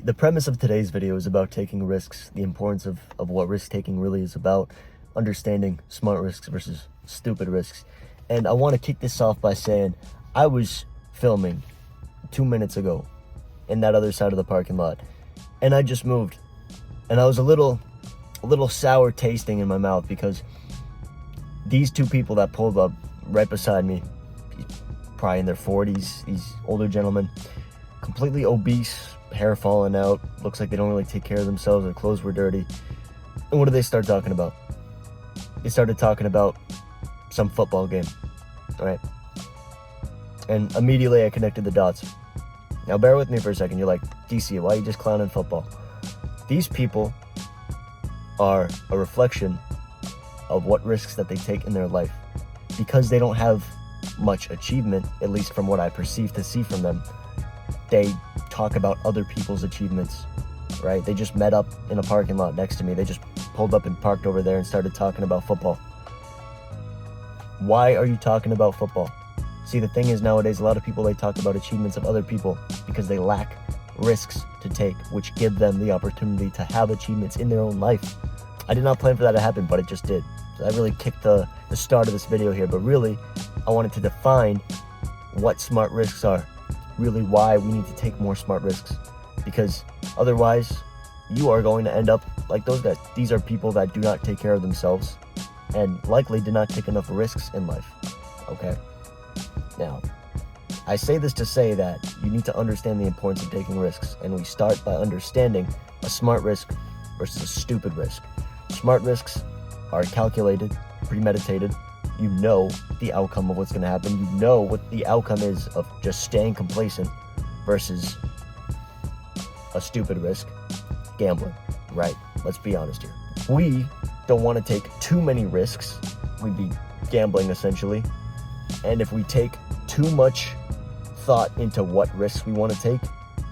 The premise of today's video is about taking risks, the importance of what risk taking really is about, understanding smart risks versus stupid risks. And I want to kick this off by saying I was filming 2 minutes ago in that other side of the parking lot, and I just moved, and I was a little sour tasting in my mouth because these two people that pulled up right beside me, probably in their 40s, these older gentlemen, completely obese, hair falling out, looks like they don't really take care of themselves, their clothes were dirty. And what did they start talking about? They started talking about some football game, right? And immediately I connected the dots. Now bear with me for a second. You're like, DC, why are you just clowning football? These people are a reflection of what risks that they take in their life. Because they don't have much achievement, at least from what I perceive to see from them, they talk about other people's achievements, right? They just met up in a parking lot next to me. They just pulled up and parked over there and started talking about football. Why are you talking about football? See, the thing is nowadays, a lot of people, they talk about achievements of other people because they lack risks to take, which give them the opportunity to have achievements in their own life. I did not plan for that to happen, but it just did. So I really kicked the start of this video here, but really, I wanted to define what smart risks are. Really why we need to take more smart risks, because otherwise you are going to end up like those guys. These are people that do not take care of themselves and likely did not take enough risks in life. Okay, now I say this to say that you need to understand the importance of taking risks, and we start by understanding a smart risk versus a stupid risk. Smart risks are calculated, premeditated. You know the outcome of what's going to happen. You know what the outcome is of just staying complacent versus a stupid risk, gambling, right? Let's be honest here. We don't want to take too many risks. We'd be gambling essentially. And if we take too much thought into what risks we want to take,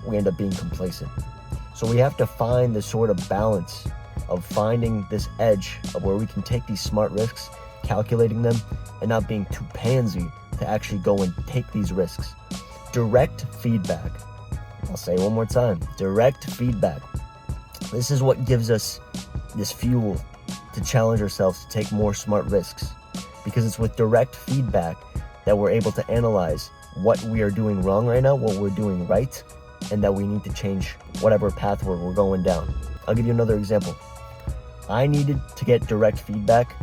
we end up being complacent. So we have to find this sort of balance of finding this edge of where we can take these smart risks, calculating them, and not being too pansy to actually go and take these risks. Direct feedback. I'll say it one more time. Direct feedback. This is what gives us this fuel to challenge ourselves to take more smart risks, because it's with direct feedback that we're able to analyze what we are doing wrong right now, what we're doing right, and that we need to change whatever path we're going down. I'll give you another example. I needed to get direct feedback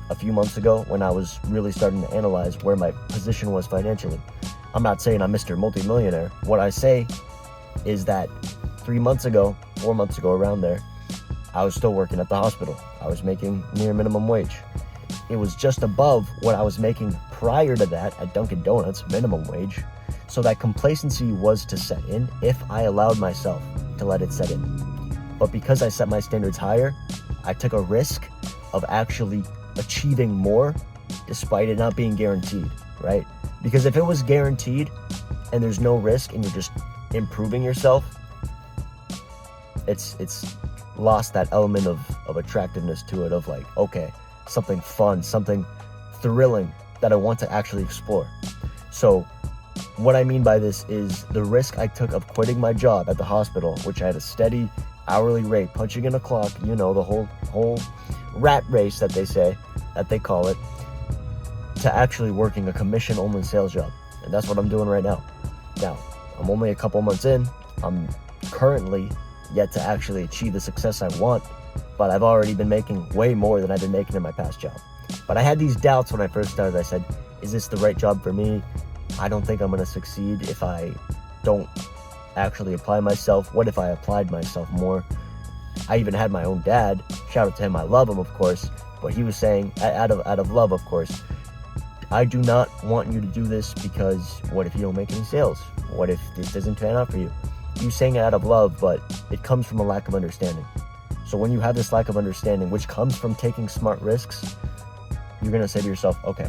a few months ago when I was really starting to analyze where my position was financially. I'm not saying I'm Mr. Multimillionaire. What I say is that 4 months ago, around there, I was still working at the hospital. I was making near minimum wage. It was just above what I was making prior to that at Dunkin' Donuts, minimum wage. So that complacency was to set in if I allowed myself to let it set in. But because I set my standards higher, I took a risk of actually achieving more despite it not being guaranteed, right? Because if it was guaranteed and there's no risk and you're just improving yourself, it's lost that element of attractiveness to it, of like, okay, something fun, something thrilling that I want to actually explore. So what I mean by this is the risk I took of quitting my job at the hospital, which I had a steady hourly rate, punching in a clock, you know, the whole rat race that they call it, to actually working a commission-only sales job. And that's what I'm doing right now. Now, I'm only a couple months in. I'm currently yet to actually achieve the success I want, but I've already been making way more than I've been making in my past job. But I had these doubts when I first started. I said, is this the right job for me? I don't think I'm going to succeed if I don't actually apply myself. What if I applied myself more? I even had my own dad, shout out to him, I love him of course, but he was saying, out of love of course, I do not want you to do this because what if you don't make any sales? What if this doesn't pan out for you? He was saying it out of love, but it comes from a lack of understanding. So when you have this lack of understanding, which comes from taking smart risks, you're going to say to yourself, okay,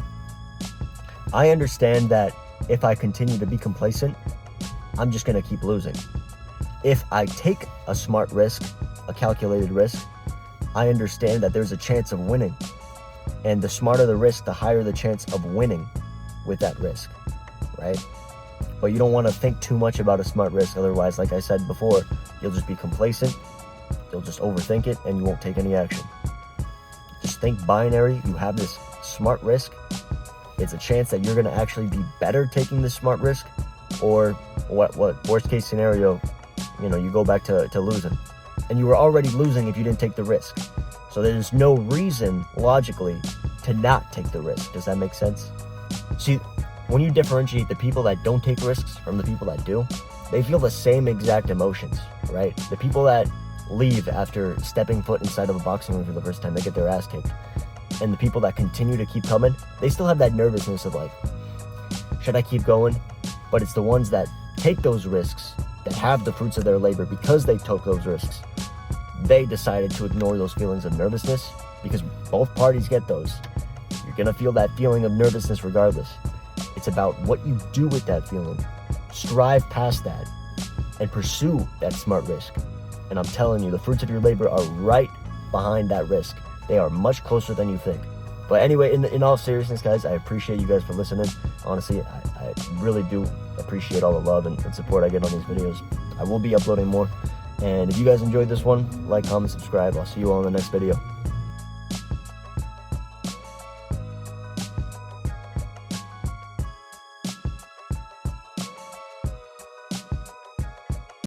I understand that if I continue to be complacent, I'm just going to keep losing. If I take a smart risk, a calculated risk, I understand that there's a chance of winning. And the smarter the risk, the higher the chance of winning with that risk, right? But you don't want to think too much about a smart risk. Otherwise, like I said before, you'll just be complacent, you'll just overthink it, and you won't take any action. Just think binary. You have this smart risk. It's a chance that you're going to actually be better taking this smart risk, or what worst case scenario, you go back to losing. And you were already losing if you didn't take the risk. So there's no reason, logically, to not take the risk. Does that make sense? See, when you differentiate the people that don't take risks from the people that do, they feel the same exact emotions, right? The people that leave after stepping foot inside of a boxing ring for the first time, they get their ass kicked. And the people that continue to keep coming, they still have that nervousness of like, should I keep going? But it's the ones that take those risks, that have the fruits of their labor because they took those risks. They decided to ignore those feelings of nervousness, because both parties get those. You're gonna feel that feeling of nervousness regardless. It's about what you do with that feeling. Strive past that and pursue that smart risk. And I'm telling you, the fruits of your labor are right behind that risk. They are much closer than you think. But anyway, in all seriousness, guys, I appreciate you guys for listening. Honestly, I really do appreciate all the love and support I get on these videos. I will be uploading more. And if you guys enjoyed this one, like, comment, subscribe. I'll see you all in the next video.